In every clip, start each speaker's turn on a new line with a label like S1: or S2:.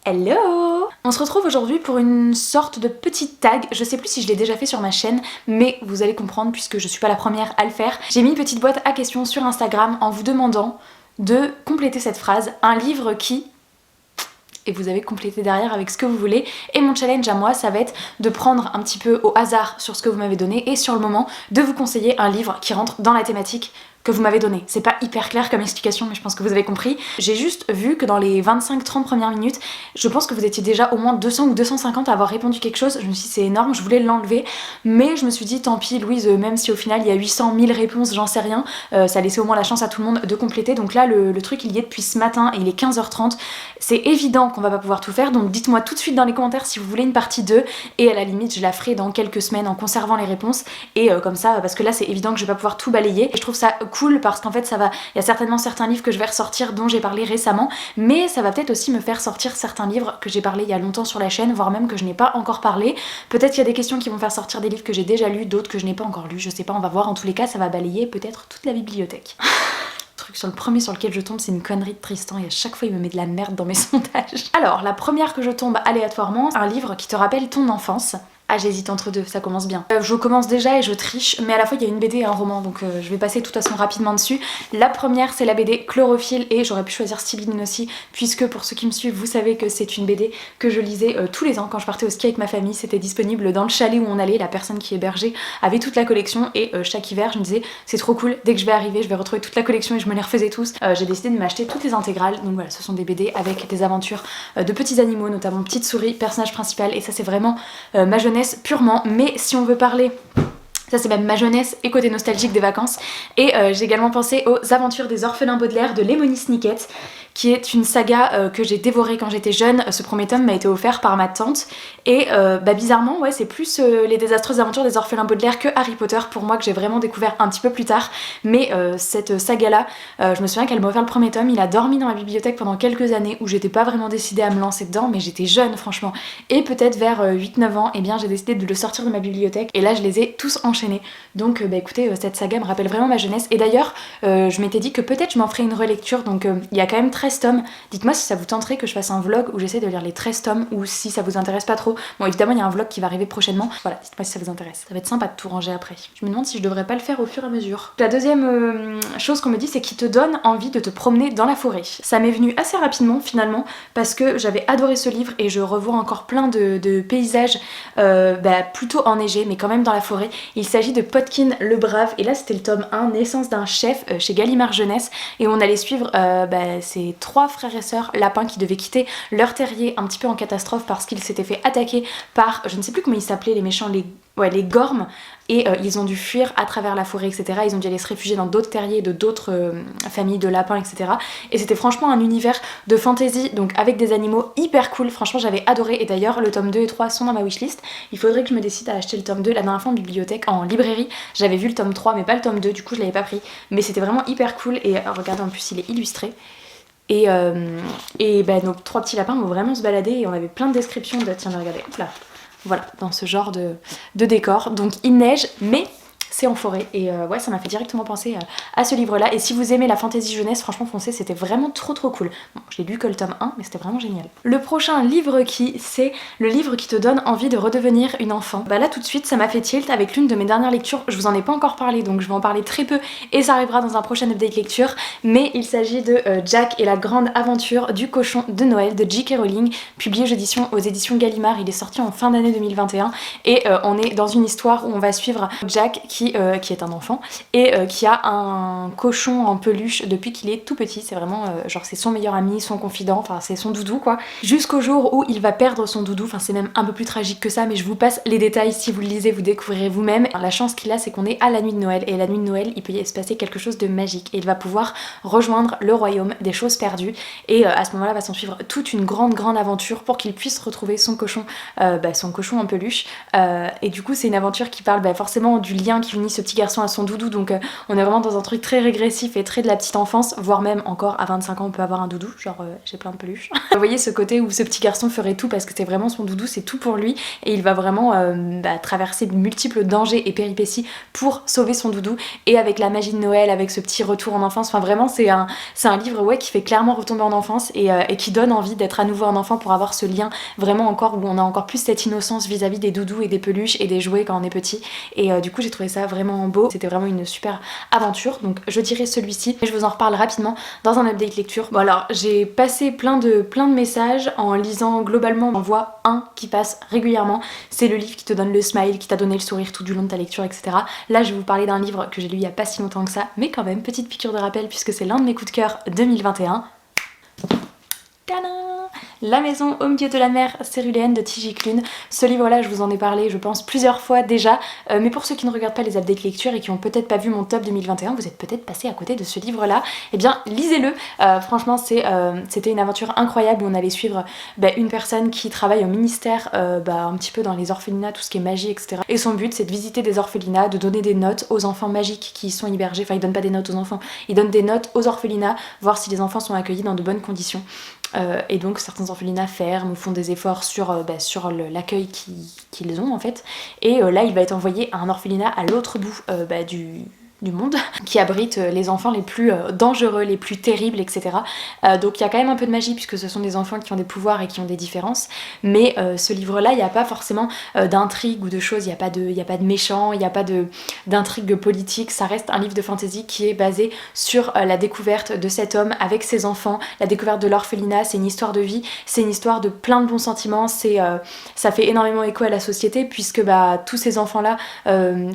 S1: Hello! On se retrouve aujourd'hui pour une sorte de petit tag, je sais plus si je l'ai déjà fait sur ma chaîne, mais vous allez comprendre puisque je suis pas la première à le faire. J'ai mis une petite boîte à questions sur Instagram en vous demandant de compléter cette phrase, un livre qui... Et vous avez complété derrière avec ce que vous voulez. Et mon challenge à moi, ça va être de prendre un petit peu au hasard sur ce que vous m'avez donné et sur le moment, de vous conseiller un livre qui rentre dans la thématique que vous m'avez donné. C'est pas hyper clair comme explication, mais je pense que vous avez compris. J'ai juste vu que dans les 25-30 premières minutes, je pense que vous étiez déjà au moins 200 ou 250 à avoir répondu quelque chose. Je me suis dit c'est énorme, je voulais l'enlever, mais je me suis dit tant pis Louise, même si au final il y a 800 000 réponses, j'en sais rien, ça laissait au moins la chance à tout le monde de compléter. Donc là le truc il y est depuis ce matin et il est 15h30. C'est évident qu'on va pas pouvoir tout faire, donc dites-moi tout de suite dans les commentaires si vous voulez une partie 2 et à la limite je la ferai dans quelques semaines en conservant les réponses et comme ça, parce que là c'est évident que je vais pas pouvoir tout balayer. Et je trouve ça cool parce qu'en fait ça va, il y a certainement certains livres que je vais ressortir dont j'ai parlé récemment, mais ça va peut-être aussi me faire sortir certains livres que j'ai parlé il y a longtemps sur la chaîne, voire même que je n'ai pas encore parlé. Peut-être qu'il y a des questions qui vont faire sortir des livres que j'ai déjà lus, d'autres que je n'ai pas encore lus, je sais pas, on va voir. En tous les cas ça va balayer peut-être toute la bibliothèque. Truc sur le premier sur lequel je tombe, c'est une connerie de Tristan et à chaque fois il me met de la merde dans mes sondages. Alors la première que je tombe aléatoirement, un livre qui te rappelle ton enfance. Ah j'hésite entre deux, ça commence bien. Je commence déjà et je triche, mais à la fois il y a une BD et un roman, donc je vais passer de toute façon rapidement dessus. La première c'est la BD Chlorophylle et j'aurais pu choisir Sibylline aussi, puisque pour ceux qui me suivent, vous savez que c'est une BD que je lisais tous les ans quand je partais au ski avec ma famille. C'était disponible dans le chalet où on allait, la personne qui hébergeait avait toute la collection et chaque hiver je me disais c'est trop cool, dès que je vais arriver je vais retrouver toute la collection et je me les refaisais tous. J'ai décidé de m'acheter toutes les intégrales, donc voilà, ce sont des BD avec des aventures de petits animaux, notamment Petite Souris, personnage principal, et ça c'est vraiment ma jeunesse purement. Mais si on veut parler, ça c'est même ma jeunesse et côté nostalgique des vacances, et j'ai également pensé aux Aventures des Orphelins Baudelaire de Lemony Snicket, qui est une saga que j'ai dévorée quand j'étais jeune. Ce premier tome m'a été offert par ma tante et bizarrement ouais c'est plus les désastreuses aventures des orphelins Baudelaire que Harry Potter pour moi, que j'ai vraiment découvert un petit peu plus tard. Mais cette saga là, je me souviens qu'elle m'a offert le premier tome, il a dormi dans ma bibliothèque pendant quelques années où j'étais pas vraiment décidée à me lancer dedans, mais j'étais jeune franchement, et peut-être vers 8-9 ans, et bien j'ai décidé de le sortir de ma bibliothèque et là je les ai tous enchaînés. Donc écoutez, cette saga me rappelle vraiment ma jeunesse, et d'ailleurs je m'étais dit que peut-être je m'en ferais une relecture, donc il y a quand même 13 tomes. Dites-moi si ça vous tenterait que je fasse un vlog où j'essaie de lire les 13 tomes, ou si ça vous intéresse pas trop. Bon évidemment il y a un vlog qui va arriver prochainement, voilà, dites-moi si ça vous intéresse. Ça va être sympa de tout ranger après. Je me demande si je devrais pas le faire au fur et à mesure. La deuxième chose qu'on me dit, c'est qu'il te donne envie de te promener dans la forêt. Ça m'est venu assez rapidement finalement, parce que j'avais adoré ce livre et je revois encore plein de paysages plutôt enneigés mais quand même dans la forêt. Il s'agit de Potkin le Brave, et là c'était le tome 1, Naissance d'un chef, chez Gallimard Jeunesse, et on allait suivre ces trois frères et sœurs lapins qui devaient quitter leur terrier un petit peu en catastrophe parce qu'ils s'étaient fait attaquer par, je ne sais plus comment ils s'appelaient, les méchants, les gormes, et ils ont dû fuir à travers la forêt, etc. Ils ont dû aller se réfugier dans d'autres terriers de d'autres familles de lapins, etc. Et c'était franchement un univers de fantasy, donc avec des animaux hyper cool. Franchement j'avais adoré, et d'ailleurs le tome 2 et 3 sont dans ma wishlist. Il faudrait que je me décide à acheter le tome 2. La dernière fois en bibliothèque, en librairie, j'avais vu le tome 3 mais pas le tome 2, du coup je l'avais pas pris. Mais c'était vraiment hyper cool, et regardez, en plus il est illustré. Et nos trois petits lapins vont vraiment se balader, et on avait plein de descriptions de... Tiens, regardez, hop là. Voilà, dans ce genre de décor. Donc il neige, mais c'est en forêt, et ouais, ça m'a fait directement penser à ce livre là. Et si vous aimez la fantasy jeunesse, franchement foncez, c'était vraiment trop cool. Bon, je l'ai lu que le tome 1, mais c'était vraiment génial. Le prochain livre c'est le livre qui te donne envie de redevenir une enfant. Bah là tout de suite ça m'a fait tilt avec l'une de mes dernières lectures. Je vous en ai pas encore parlé, donc je vais en parler très peu et ça arrivera dans un prochain update lecture, mais il s'agit de Jack et la grande aventure du cochon de Noël de J.K. Rowling, publié aux éditions Gallimard. Il est sorti en fin d'année 2021, et on est dans une histoire où on va suivre Jack qui est un enfant et qui a un cochon en peluche depuis qu'il est tout petit. C'est vraiment genre c'est son meilleur ami, son confident, enfin c'est son doudou quoi, jusqu'au jour où il va perdre son doudou. Enfin c'est même un peu plus tragique que ça, mais je vous passe les détails, si vous le lisez vous découvrirez vous-même. La chance qu'il a, c'est qu'on est à la nuit de Noël, et la nuit de Noël il peut y se passer quelque chose de magique et il va pouvoir rejoindre le royaume des choses perdues, et à ce moment là va s'en suivre toute une grande aventure pour qu'il puisse retrouver son cochon en peluche, et du coup c'est une aventure qui parle forcément du lien qu'il qui unit ce petit garçon à son doudou, donc on est vraiment dans un truc très régressif et très de la petite enfance, voire même encore à 25 ans on peut avoir un doudou, genre j'ai plein de peluches. Vous voyez ce côté où ce petit garçon ferait tout parce que c'est vraiment son doudou, c'est tout pour lui et il va vraiment traverser de multiples dangers et péripéties pour sauver son doudou, et avec la magie de Noël, avec ce petit retour en enfance, enfin vraiment c'est un livre qui fait clairement retomber en enfance et qui donne envie d'être à nouveau un enfant pour avoir ce lien vraiment encore où on a encore plus cette innocence vis-à-vis des doudous et des peluches et des jouets quand on est petit, et du coup j'ai trouvé ça vraiment beau, c'était vraiment une super aventure, donc je dirais celui-ci et je vous en reparle rapidement dans un update lecture. Bon alors j'ai passé plein de messages en lisant, globalement on en voit un qui passe régulièrement, c'est le livre qui te donne le smile, qui t'a donné le sourire tout du long de ta lecture, etc. Là je vais vous parler d'un livre que j'ai lu il y a pas si longtemps que ça, mais quand même petite piqûre de rappel puisque c'est l'un de mes coups de cœur 2021. Tadam! La maison au milieu de la mer céruléenne de T.J. Klune. Ce livre-là, je vous en ai parlé, je pense, plusieurs fois déjà, mais pour ceux qui ne regardent pas les updates lecture et qui ont peut-être pas vu mon top 2021, vous êtes peut-être passé à côté de ce livre-là, eh bien, lisez-le. Franchement, c'était une aventure incroyable où on allait suivre une personne qui travaille au ministère, un petit peu dans les orphelinats, tout ce qui est magie, etc. Et son but, c'est de visiter des orphelinats, de donner des notes aux enfants magiques qui y sont hébergés. Enfin, il donne pas des notes aux enfants, il donne des notes aux orphelinats, voir si les enfants sont accueillis dans de bonnes conditions. Et donc certains orphelinats ferment ou font des efforts sur l'accueil qu'ils ont en fait, et là il va être envoyé à un orphelinat à l'autre bout du monde qui abrite les enfants les plus dangereux, les plus terribles, etc. Donc il y a quand même un peu de magie puisque ce sont des enfants qui ont des pouvoirs et qui ont des différences, mais ce livre-là, il n'y a pas forcément d'intrigue ou de choses, il n'y a pas de méchants, il n'y a pas d'intrigue politique, ça reste un livre de fantasy qui est basé sur la découverte de cet homme avec ses enfants, la découverte de l'orphelinat, c'est une histoire de vie, c'est une histoire de plein de bons sentiments, ça fait énormément écho à la société puisque tous ces enfants-là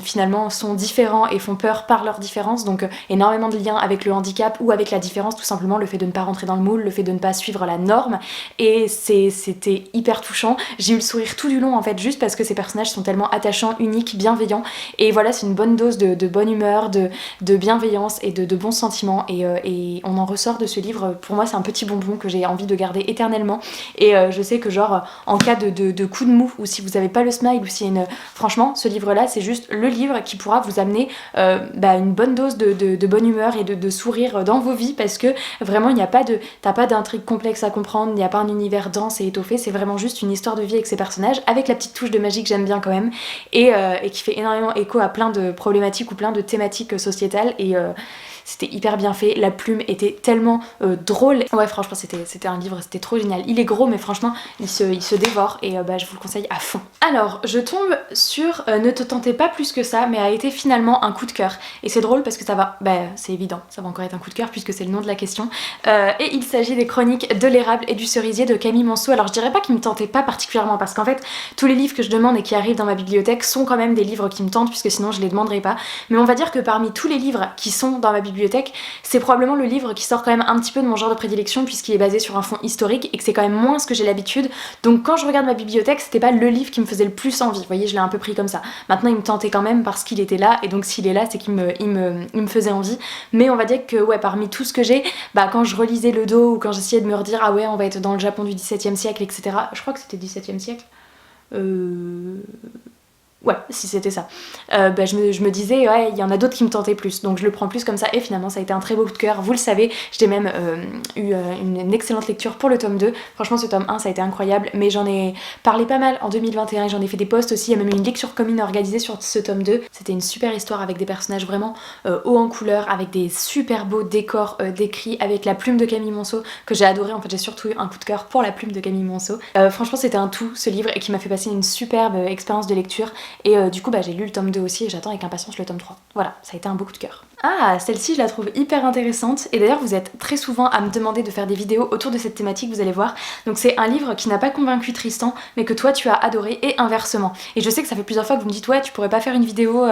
S1: finalement sont différents et font peur par leurs différences, donc énormément de liens avec le handicap ou avec la différence, tout simplement le fait de ne pas rentrer dans le moule, le fait de ne pas suivre la norme, et c'était hyper touchant. J'ai eu le sourire tout du long en fait, juste parce que ces personnages sont tellement attachants, uniques, bienveillants, et voilà, c'est une bonne dose de bonne humeur, de bienveillance et de bons sentiments, et on en ressort de ce livre, pour moi c'est un petit bonbon que j'ai envie de garder éternellement, et je sais que genre en cas de coup de mou, ou si vous avez pas le smile, ou si franchement ce livre là c'est juste le livre qui pourra vous amener une bonne dose de bonne humeur et de sourire dans vos vies, parce que vraiment t'as pas d'intrigue complexe à comprendre, il n'y a pas un univers dense et étoffé, c'est vraiment juste une histoire de vie avec ces personnages, avec la petite touche de magie que j'aime bien quand même, et qui fait énormément écho à plein de problématiques ou plein de thématiques sociétales, et c'était hyper bien fait, la plume était tellement drôle. Ouais, franchement c'était un livre, c'était trop génial. Il est gros mais franchement il se dévore, et je vous le conseille à fond. Alors je tombe sur Ne te tentez pas plus que ça, mais a été finalement un coup de cœur, et c'est drôle parce que ça va, c'est évident, ça va encore être un coup de cœur puisque c'est le nom de la question, et il s'agit des chroniques de l'érable et du cerisier de Camille Monceau. Alors je dirais pas qu'ils me tentaient pas particulièrement, parce qu'en fait tous les livres que je demande et qui arrivent dans ma bibliothèque sont quand même des livres qui me tentent, puisque sinon je les demanderais pas, mais on va dire que parmi tous les livres qui sont dans ma bibliothèque, c'est probablement le livre qui sort quand même un petit peu de mon genre de prédilection, puisqu'il est basé sur un fond historique et que c'est quand même moins ce que j'ai l'habitude, donc quand je regarde ma bibliothèque c'était pas le livre qui me faisait le plus envie, vous voyez, je l'ai un peu pris comme ça. Maintenant il me tentait quand même parce qu'il était là, et donc s'il est là c'est qu'il me faisait envie, mais on va dire que ouais, parmi tout ce que j'ai, quand je relisais le dos ou quand j'essayais de me redire ah ouais on va être dans le Japon du XVIIe siècle, etc., je crois que c'était XVIIe siècle, ouais, si c'était ça. Je me disais, ouais, il y en a d'autres qui me tentaient plus, donc je le prends plus comme ça, et finalement ça a été un très beau coup de cœur, vous le savez, j'ai même eu une excellente lecture pour le tome 2, franchement ce tome 1 ça a été incroyable, mais j'en ai parlé pas mal en 2021, et j'en ai fait des posts aussi, il y a même une lecture commune organisée sur ce tome 2, c'était une super histoire avec des personnages vraiment hauts en couleur, avec des super beaux décors décrits, avec la plume de Camille Monceau, que j'ai adoré, en fait j'ai surtout eu un coup de cœur pour la plume de Camille Monceau. Franchement c'était un tout ce livre, et qui m'a fait passer une superbe expérience de lecture. Et du coup j'ai lu le tome 2 aussi, et j'attends avec impatience le tome 3. Voilà, ça a été un beau coup de cœur. Ah, celle-ci je la trouve hyper intéressante, et d'ailleurs vous êtes très souvent à me demander de faire des vidéos autour de cette thématique, vous allez voir. Donc c'est un livre qui n'a pas convaincu Tristan, mais que toi tu as adoré, et inversement. Et je sais que ça fait plusieurs fois que vous me dites ouais tu pourrais pas faire une vidéo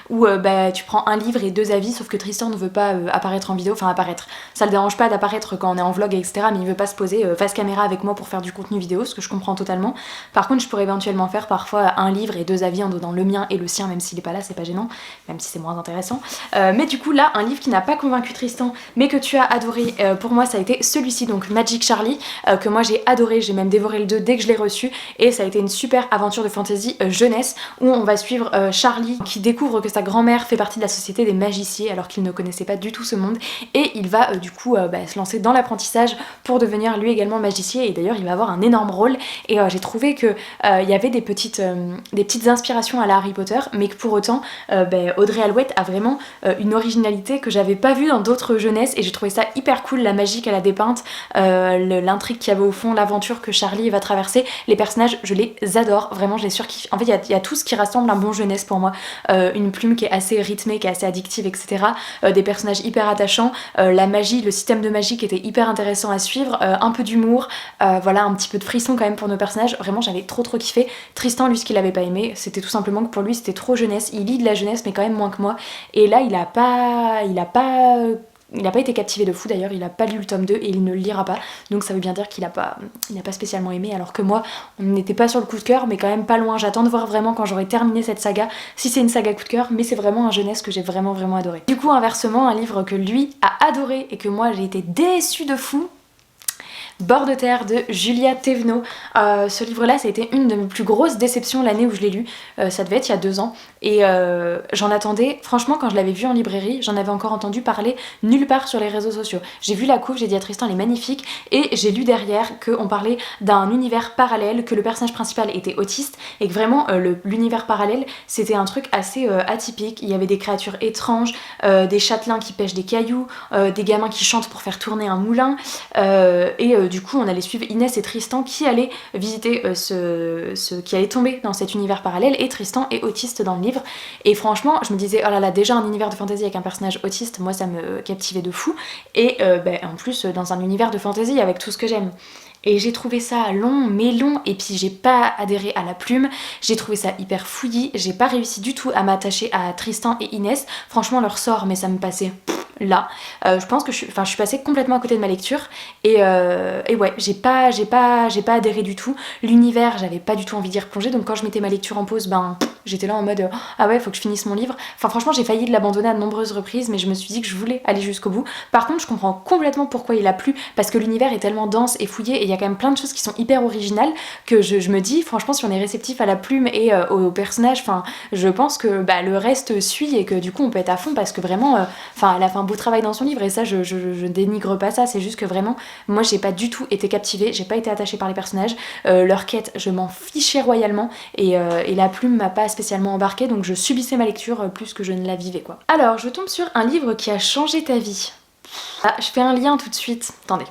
S1: où tu prends un livre et deux avis, sauf que Tristan ne veut pas apparaître en vidéo, enfin apparaître. Ça le dérange pas d'apparaître quand on est en vlog etc, mais il veut pas se poser face caméra avec moi pour faire du contenu vidéo, ce que je comprends totalement. Par contre je pourrais éventuellement faire parfois un livre et deux avis lien dans le mien et le sien, même s'il est pas là, c'est pas gênant, même si c'est moins intéressant. Mais du coup là, un livre qui n'a pas convaincu Tristan, mais que tu as adoré, pour moi ça a été celui-ci, donc Magic Charlie, que moi j'ai adoré, j'ai même dévoré le 2 dès que je l'ai reçu, et ça a été une super aventure de fantasy jeunesse, où on va suivre Charlie qui découvre que sa grand-mère fait partie de la société des magiciens, alors qu'il ne connaissait pas du tout ce monde, et il va du coup se lancer dans l'apprentissage pour devenir lui également magicien, et d'ailleurs il va avoir un énorme rôle, et j'ai trouvé que il y avait des petites inspirations à la Harry Potter, mais que pour autant Audrey Alouette a vraiment une originalité que j'avais pas vue dans d'autres jeunesses, et j'ai trouvé ça hyper cool, la magie qu'elle a dépeinte, l'intrigue qu'il y avait au fond, l'aventure que Charlie va traverser, les personnages je les adore, vraiment je les surkiffe. En fait il y a tout ce qui rassemble un bon jeunesse pour moi, une plume qui est assez rythmée, qui est assez addictive, etc. Des personnages hyper attachants, la magie, le système de magie qui était hyper intéressant à suivre, un peu d'humour, voilà, un petit peu de frisson quand même pour nos personnages, vraiment j'avais trop kiffé. Tristan lui ce qu'il avait pas aimé, c'était tout simplement que pour lui c'était trop jeunesse, il lit de la jeunesse mais quand même moins que moi, et là il a pas été captivé de fou, d'ailleurs il a pas lu le tome 2 et il ne le lira pas, donc ça veut bien dire qu'il n'a pas spécialement aimé, alors que moi on n'était pas sur le coup de cœur mais quand même pas loin. J'attends de voir vraiment quand j'aurai terminé cette saga si c'est une saga coup de cœur, mais c'est vraiment un jeunesse que j'ai vraiment adoré. Du coup inversement, un livre que lui a adoré et que moi j'ai été déçue de fou, Bord de terre de Julia Thévenot. Ce livre-là, ça a été une de mes plus grosses déceptions l'année où je l'ai lu. Ça devait être il y a 2 ans. Et j'en attendais, franchement, quand je l'avais vu en librairie, j'en avais encore entendu parler nulle part sur les réseaux sociaux. J'ai vu la couve, j'ai dit à Tristan, elle est magnifique. Et j'ai lu derrière qu'on parlait d'un univers parallèle, que le personnage principal était autiste. Et que vraiment, l'univers parallèle, c'était un truc assez atypique. Il y avait des créatures étranges, des châtelains qui pêchent des cailloux, des gamins qui chantent pour faire tourner un moulin. Du coup on allait suivre Inès et Tristan qui allaient visiter qui allait tomber dans cet univers parallèle, et Tristan est autiste dans le livre, et franchement je me disais oh là là, déjà un univers de fantasy avec un personnage autiste, moi ça me captivait de fou, et en plus dans un univers de fantasy avec tout ce que j'aime. Et j'ai trouvé ça long, et puis j'ai pas adhéré à la plume, j'ai trouvé ça hyper fouillis, j'ai pas réussi du tout à m'attacher à Tristan et Inès, franchement leur sort, mais ça me passait là. Je pense que je suis passée complètement à côté de ma lecture, et ouais, j'ai pas adhéré du tout. L'univers, j'avais pas du tout envie d'y replonger, donc quand je mettais ma lecture en pause, j'étais là en mode ah ouais, faut que je finisse mon livre. Enfin franchement j'ai failli de l'abandonner à de nombreuses reprises, mais je me suis dit que je voulais aller jusqu'au bout. Par contre je comprends complètement pourquoi il a plu, parce que l'univers est tellement dense et fouillé, et il y a quand même plein de choses qui sont hyper originales, que je me dis franchement si on est réceptif à la plume et au personnage, enfin je pense que le reste suit, et que du coup on peut être à fond, parce que vraiment elle a fait un beau travail dans son livre, et ça je dénigre pas ça, c'est juste que vraiment moi j'ai pas du tout été captivée, j'ai pas été attachée par les personnages, leur quête je m'en fichais royalement, et la plume m'a pas spécialement embarquée, donc je subissais ma lecture plus que je ne la vivais quoi. Alors je tombe sur un livre qui a changé ta vie. Je fais un lien tout de suite, attendez,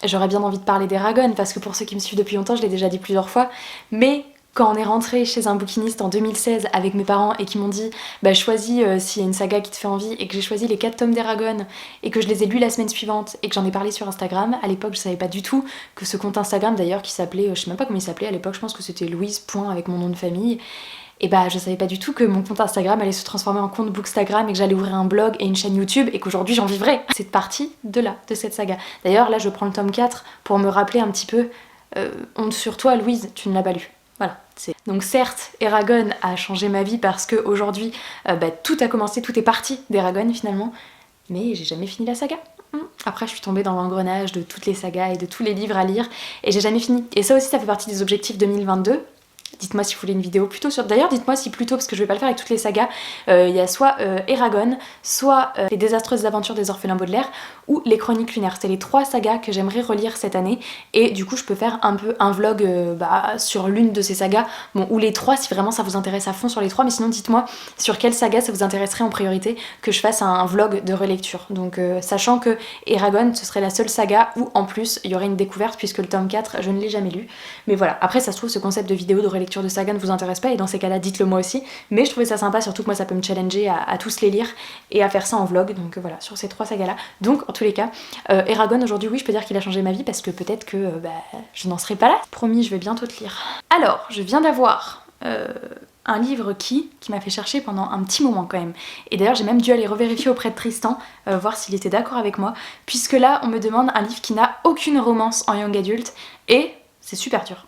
S1: j'aurais bien envie de parler d'Eragon, parce que pour ceux qui me suivent depuis longtemps je l'ai déjà dit plusieurs fois, mais quand on est rentré chez un bouquiniste en 2016 avec mes parents et qui m'ont dit choisis s'il y a une saga qui te fait envie, et que j'ai choisi les 4 tomes d'Eragon et que je les ai lus la semaine suivante et que j'en ai parlé sur Instagram. À l'époque je savais pas du tout que ce compte Instagram d'ailleurs qui s'appelait, je sais même pas comment il s'appelait à l'époque, je pense que c'était Louise. avec mon nom de famille, et je savais pas du tout que mon compte Instagram allait se transformer en compte Bookstagram, et que j'allais ouvrir un blog et une chaîne YouTube, et qu'aujourd'hui j'en vivrais. C'est parti de cette saga. D'ailleurs là je prends le tome 4 pour me rappeler un petit peu, honte sur toi Louise, tu ne l'as pas lu. Voilà. Donc certes, Eragon a changé ma vie, parce qu'aujourd'hui, tout a commencé, tout est parti d'Eragon finalement, mais j'ai jamais fini la saga. Après je suis tombée dans l'engrenage de toutes les sagas et de tous les livres à lire, et j'ai jamais fini. Et ça aussi ça fait partie des objectifs 2022. Dites-moi si vous voulez une vidéo plutôt sur... D'ailleurs dites-moi si plutôt, parce que je vais pas le faire avec toutes les sagas, il y a soit Eragon, soit les désastreuses aventures des orphelins Baudelaire, ou les chroniques lunaires. C'est les 3 sagas que j'aimerais relire cette année, et du coup je peux faire un peu un vlog sur l'une de ces sagas, ou les 3 si vraiment ça vous intéresse à fond sur les 3, mais sinon dites-moi sur quelle saga ça vous intéresserait en priorité que je fasse un vlog de relecture. Donc sachant que Eragon ce serait la seule saga où en plus il y aurait une découverte, puisque le tome 4 je ne l'ai jamais lu, mais voilà. Après ça se trouve ce concept de vidéo de relecture de saga ne vous intéresse pas, et dans ces cas là dites-le moi aussi, mais je trouvais ça sympa, surtout que moi ça peut me challenger à tous les lire et à faire ça en vlog, donc voilà, sur ces 3 sagas là. Donc en tous les cas Eragon aujourd'hui oui je peux dire qu'il a changé ma vie, parce que peut-être que je n'en serai pas là. Promis, je vais bientôt te lire. Alors je viens d'avoir un livre qui m'a fait chercher pendant un petit moment quand même, et d'ailleurs j'ai même dû aller revérifier auprès de Tristan, voir s'il était d'accord avec moi, puisque là on me demande un livre qui n'a aucune romance en young adulte, et c'est super dur.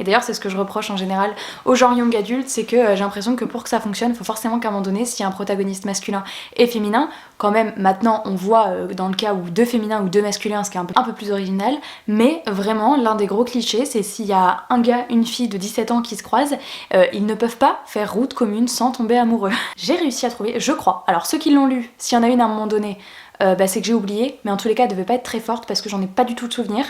S1: Et d'ailleurs c'est ce que je reproche en général aux genre young adultes, c'est que j'ai l'impression que pour que ça fonctionne, il faut forcément qu'à un moment donné, s'il y a un protagoniste masculin et féminin, quand même maintenant on voit dans le cas où deux féminins ou deux masculins, ce qui est un peu plus original, mais vraiment l'un des gros clichés, c'est s'il y a un gars, une fille de 17 ans qui se croisent, ils ne peuvent pas faire route commune sans tomber amoureux. J'ai réussi à trouver, je crois, alors ceux qui l'ont lu, s'il y en a une à un moment donné, c'est que j'ai oublié, mais en tous les cas elle devait pas être très forte parce que j'en ai pas du tout de souvenir.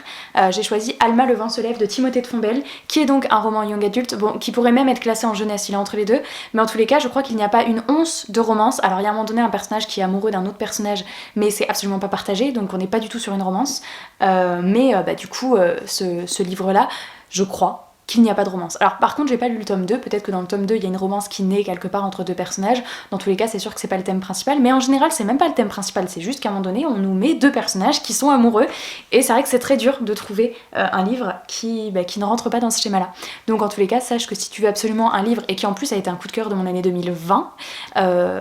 S1: J'ai choisi Alma, le vent se lève de Timothée de Fombelle, qui est donc un roman young adulte, bon, qui pourrait même être classé en jeunesse, il est entre les deux, mais en tous les cas je crois qu'il n'y a pas une once de romance. Alors il y a à un moment donné un personnage qui est amoureux d'un autre personnage, mais c'est absolument pas partagé, donc on n'est pas du tout sur une romance, du coup ce livre là, je crois qu'il n'y a pas de romance. Alors par contre j'ai pas lu le tome 2, peut-être que dans le tome 2 il y a une romance qui naît quelque part entre deux personnages, dans tous les cas c'est sûr que c'est pas le thème principal, mais en général c'est même pas le thème principal, c'est juste qu'à un moment donné on nous met deux personnages qui sont amoureux, et c'est vrai que c'est très dur de trouver un livre qui ne rentre pas dans ce schéma là. Donc en tous les cas sache que si tu veux absolument un livre, et qui en plus a été un coup de cœur de mon année 2020,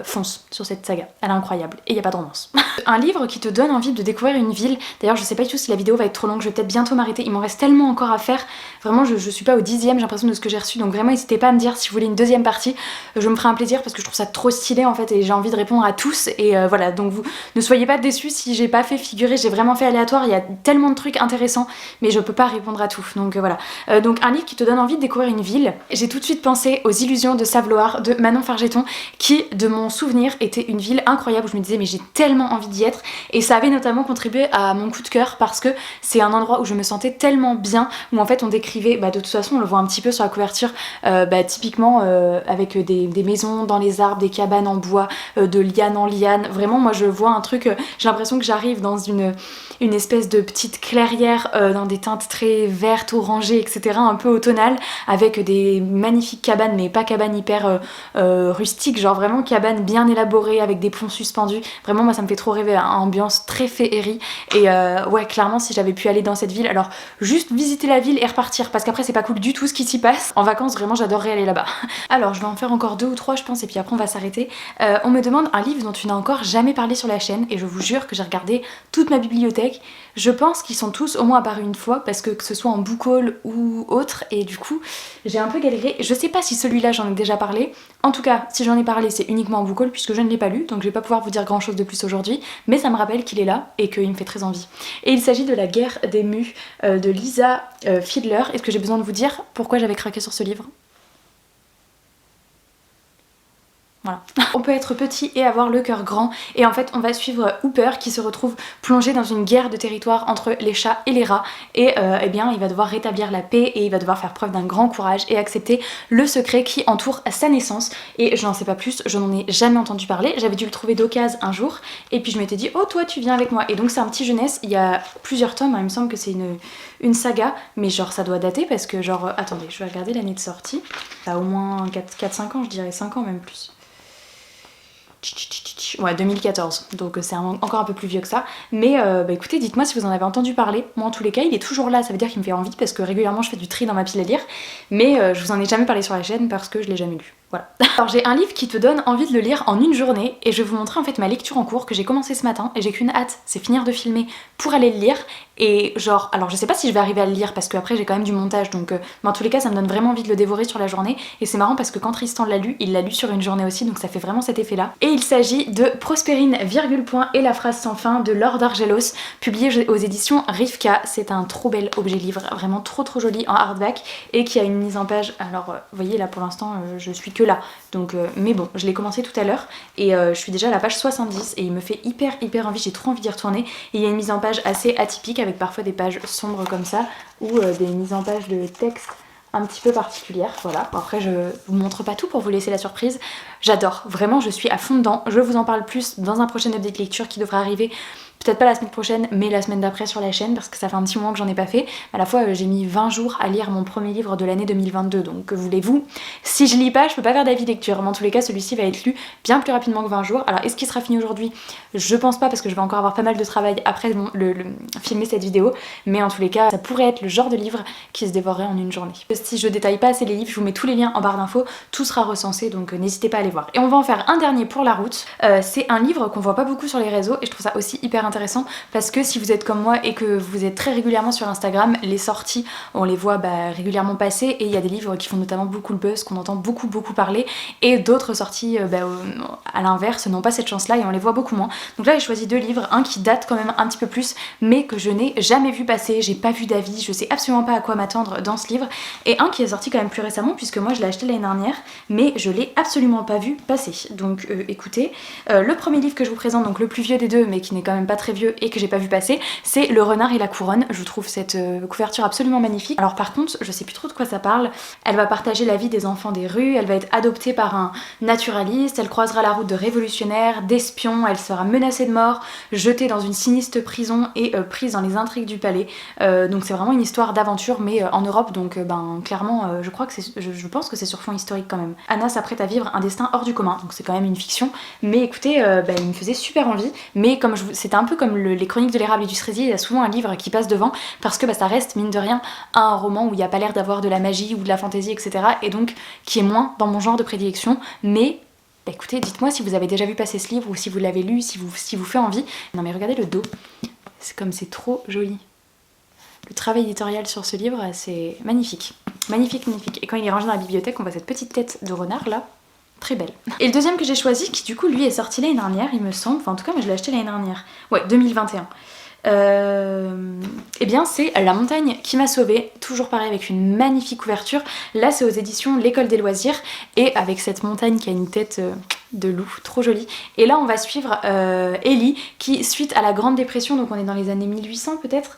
S1: fonce sur cette saga, elle est incroyable, et il y a pas de romance. Un livre qui te donne envie de découvrir une ville, d'ailleurs je sais pas du tout si la vidéo va être trop longue, je vais peut-être bientôt m'arrêter, il m'en reste tellement encore à faire, vraiment je suis pas au 10e j'ai l'impression de ce que j'ai reçu, donc vraiment n'hésitez pas à me dire si vous voulez une deuxième partie, je me ferai un plaisir parce que je trouve ça trop stylé en fait et j'ai envie de répondre à tous, et voilà, donc vous ne soyez pas déçus si j'ai pas fait figurer, j'ai vraiment fait aléatoire, il y a tellement de trucs intéressants mais je peux pas répondre à tout, donc voilà. Donc un livre qui te donne envie de découvrir une ville, j'ai tout de suite pensé aux Illusions de Saveloire de Manon Fargeton, qui de mon souvenir était une ville incroyable où je me disais mais j'ai tellement envie d'y être, et ça avait notamment contribué à mon coup de cœur parce que c'est un endroit où je me sentais tellement bien, où en fait on décrivait, de toute façon on le voit un petit peu sur la couverture, typiquement avec des maisons dans les arbres, des cabanes en bois, de liane en liane, vraiment moi je vois un truc, j'ai l'impression que j'arrive dans une espèce de petite clairière dans des teintes très vertes, orangées, etc., un peu automnales, avec des magnifiques cabanes, mais pas cabanes hyper rustiques, genre vraiment cabanes bien élaborées avec des ponts suspendus, vraiment moi ça me fait trop rêver, hein, ambiance très féerie, et ouais clairement si j'avais pu aller dans cette ville, alors juste visiter la ville et repartir, parce qu'après c'est pas cool du tout ce qui s'y passe. En vacances vraiment j'adorerais aller là-bas. Alors je vais en faire encore 2 ou 3 je pense, et puis après on va s'arrêter. On me demande un livre dont tu n'as encore jamais parlé sur la chaîne, et je vous jure que j'ai regardé toute ma bibliothèque, je pense qu'ils sont tous au moins apparus une fois, parce que ce soit en book haul ou autre, et du coup j'ai un peu galéré. Je sais pas si celui-là j'en ai déjà parlé, en tout cas si j'en ai parlé c'est uniquement en book haul puisque je ne l'ai pas lu, donc je vais pas pouvoir vous dire grand chose de plus aujourd'hui, mais ça me rappelle qu'il est là et qu'il me fait très envie. Et il s'agit de La guerre des mues de Lisa Fiedler. Est-ce que j'ai besoin de vous dire pourquoi j'avais craqué sur ce livre ? Voilà. On peut être petit et avoir le cœur grand, et en fait on va suivre Hooper qui se retrouve plongé dans une guerre de territoire entre les chats et les rats, et eh bien il va devoir rétablir la paix et il va devoir faire preuve d'un grand courage et accepter le secret qui entoure sa naissance. Et je n'en sais pas plus, je n'en ai jamais entendu parler, j'avais dû le trouver d'occasion un jour et puis je m'étais dit oh toi tu viens avec moi, et donc c'est un petit jeunesse, il y a plusieurs tomes, hein, il me semble que c'est une saga, mais genre ça doit dater parce que genre attendez je vais regarder l'année de sortie, ça a au moins 4-5 ans, je dirais 5 ans même plus. Ouais 2014, donc c'est encore un peu plus vieux que ça, mais écoutez dites-moi si vous en avez entendu parler. Moi en tous les cas il est toujours là, ça veut dire qu'il me fait envie parce que régulièrement je fais du tri dans ma pile à lire, mais je vous en ai jamais parlé sur la chaîne parce que je l'ai jamais lu. Voilà. Alors j'ai un livre qui te donne envie de le lire en une journée, et je vais vous montrer en fait ma lecture en cours que j'ai commencé ce matin, et j'ai qu'une hâte, c'est finir de filmer pour aller le lire. Et genre, alors je sais pas si je vais arriver à le lire parce qu'après j'ai quand même du montage, donc mais en tous les cas ça me donne vraiment envie de le dévorer sur la journée, et c'est marrant parce que quand Tristan l'a lu, il l'a lu sur une journée aussi, donc ça fait vraiment cet effet là. Et il s'agit de Prospérine, virgule point et la phrase sans fin de Laure d'Argelos, publié aux éditions Rivka. C'est un trop bel objet livre, vraiment trop joli en hardback, et qui a une mise en page, alors vous voyez là pour l'instant je suis que là, donc mais bon je l'ai commencé tout à l'heure et je suis déjà à la page 70 et il me fait hyper envie, j'ai trop envie d'y retourner. Et il y a une mise en page assez atypique avec parfois des pages sombres comme ça, ou des mises en page de texte un petit peu particulières, voilà. Après je vous montre pas tout pour vous laisser la surprise, j'adore, vraiment je suis à fond dedans, je vous en parle plus dans un prochain update lecture qui devrait arriver peut-être pas la semaine prochaine mais la semaine d'après sur la chaîne, parce que ça fait un petit moment que j'en ai pas fait. À la fois j'ai mis 20 jours à lire mon premier livre de l'année 2022, donc que voulez-vous, si je lis pas je peux pas faire d'avis lecture, mais en tous les cas celui-ci va être lu bien plus rapidement que 20 jours. Alors est-ce qu'il sera fini aujourd'hui? Je pense pas parce que je vais encore avoir pas mal de travail après filmer cette vidéo, mais en tous les cas ça pourrait être le genre de livre qui se dévorerait en une journée. Si je détaille pas assez les livres, je vous mets tous les liens en barre d'infos, tout sera recensé, donc n'hésitez pas à aller voir. Et on va en faire un dernier pour la route, c'est un livre qu'on voit pas beaucoup sur les réseaux et je trouve ça aussi hyper intéressant intéressant parce que si vous êtes comme moi et que vous êtes très régulièrement sur Instagram, les sorties, on les voit régulièrement passer et il y a des livres qui font notamment beaucoup le buzz, qu'on entend beaucoup parler, et d'autres sorties à l'inverse n'ont pas cette chance-là et on les voit beaucoup moins. Donc là j'ai choisi 2 livres, un qui date quand même un petit peu plus mais que je n'ai jamais vu passer, j'ai pas vu d'avis, je sais absolument pas à quoi m'attendre dans ce livre, et un qui est sorti quand même plus récemment puisque moi je l'ai acheté l'année dernière mais je l'ai absolument pas vu passer. Donc écoutez, le premier livre que je vous présente, donc le plus vieux des deux mais qui n'est quand même pas très vieux et que j'ai pas vu passer, c'est Le Renard et la Couronne. Je trouve cette couverture absolument magnifique. Alors par contre je sais plus trop de quoi ça parle. Elle va partager la vie des enfants des rues, elle va être adoptée par un naturaliste, elle croisera la route de révolutionnaires, d'espions, elle sera menacée de mort, jetée dans une sinistre prison et prise dans les intrigues du palais. Donc c'est vraiment une histoire d'aventure mais en Europe, donc clairement je crois que je pense que c'est sur fond historique quand même. Anna s'apprête à vivre un destin hors du commun, donc c'est quand même une fiction, mais écoutez il me faisait super envie, mais comme c'était un peu comme les chroniques de l'érable et du cerisier, il y a souvent un livre qui passe devant parce que ça reste mine de rien un roman où il n'y a pas l'air d'avoir de la magie ou de la fantaisie etc, et donc qui est moins dans mon genre de prédilection, mais écoutez, dites-moi si vous avez déjà vu passer ce livre ou si vous l'avez lu, si vous fait envie. Non mais regardez le dos, c'est trop joli. Le travail éditorial sur ce livre, c'est magnifique. Magnifique. Et quand il est rangé dans la bibliothèque, on voit cette petite tête de renard là. Très belle. Et le deuxième que j'ai choisi, qui du coup lui est sorti l'année dernière, il me semble, enfin en tout cas moi je l'ai acheté l'année dernière. Ouais, 2021. Eh bien c'est La montagne qui m'a sauvée, toujours pareil avec une magnifique couverture. Là c'est aux éditions L'École des loisirs et avec cette montagne qui a une tête de loup, trop jolie. Et là on va suivre Ellie qui, suite à la Grande Dépression, donc on est dans les années 1800 peut-être,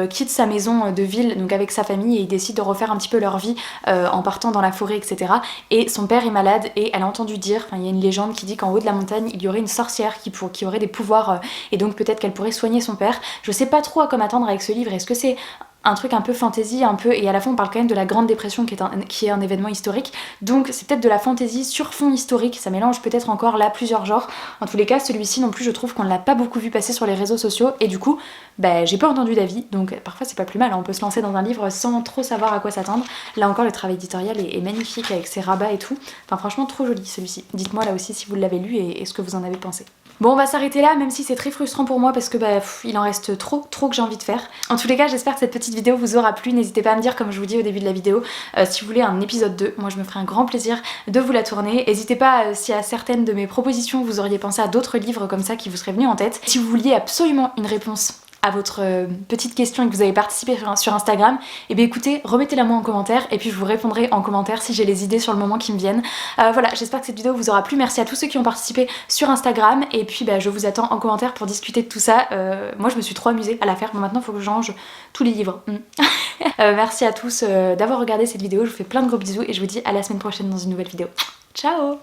S1: quitte sa maison de ville donc avec sa famille et ils décident de refaire un petit peu leur vie en partant dans la forêt etc. Et son père est malade et elle a entendu dire, il y a une légende qui dit qu'en haut de la montagne il y aurait une sorcière qui aurait des pouvoirs et donc peut-être qu'elle pourrait soigner son père. Je sais pas trop à quoi m'attendre avec ce livre, est-ce que c'est un truc un peu fantasy, un peu, et à la fois on parle quand même de la Grande Dépression qui est un événement historique, donc c'est peut-être de la fantasy sur fond historique, ça mélange peut-être encore là plusieurs genres. En tous les cas celui-ci non plus je trouve qu'on l'a pas beaucoup vu passer sur les réseaux sociaux et du coup j'ai pas entendu d'avis, donc parfois c'est pas plus mal, on peut se lancer dans un livre sans trop savoir à quoi s'attendre. Là encore le travail éditorial est magnifique avec ses rabats et tout, enfin franchement trop joli celui-ci. Dites-moi là aussi si vous l'avez lu et ce que vous en avez pensé. Bon on va s'arrêter là, même si c'est très frustrant pour moi parce que il en reste trop que j'ai envie de faire. En tous les cas j'espère que cette petite vidéo vous aura plu, n'hésitez pas à me dire comme je vous dis au début de la vidéo si vous voulez un épisode 2, moi je me ferai un grand plaisir de vous la tourner. N'hésitez pas si à certaines de mes propositions vous auriez pensé à d'autres livres comme ça qui vous seraient venus en tête. Si vous vouliez absolument une réponse à votre petite question et que vous avez participé sur Instagram, et bien écoutez, remettez-la moi en commentaire et puis je vous répondrai en commentaire si j'ai les idées sur le moment qui me viennent. Voilà, j'espère que cette vidéo vous aura plu, merci à tous ceux qui ont participé sur Instagram et puis je vous attends en commentaire pour discuter de tout ça. Moi je me suis trop amusée à la faire, bon maintenant il faut que je range tous les livres. Merci à tous d'avoir regardé cette vidéo, je vous fais plein de gros bisous et je vous dis à la semaine prochaine dans une nouvelle vidéo. Ciao!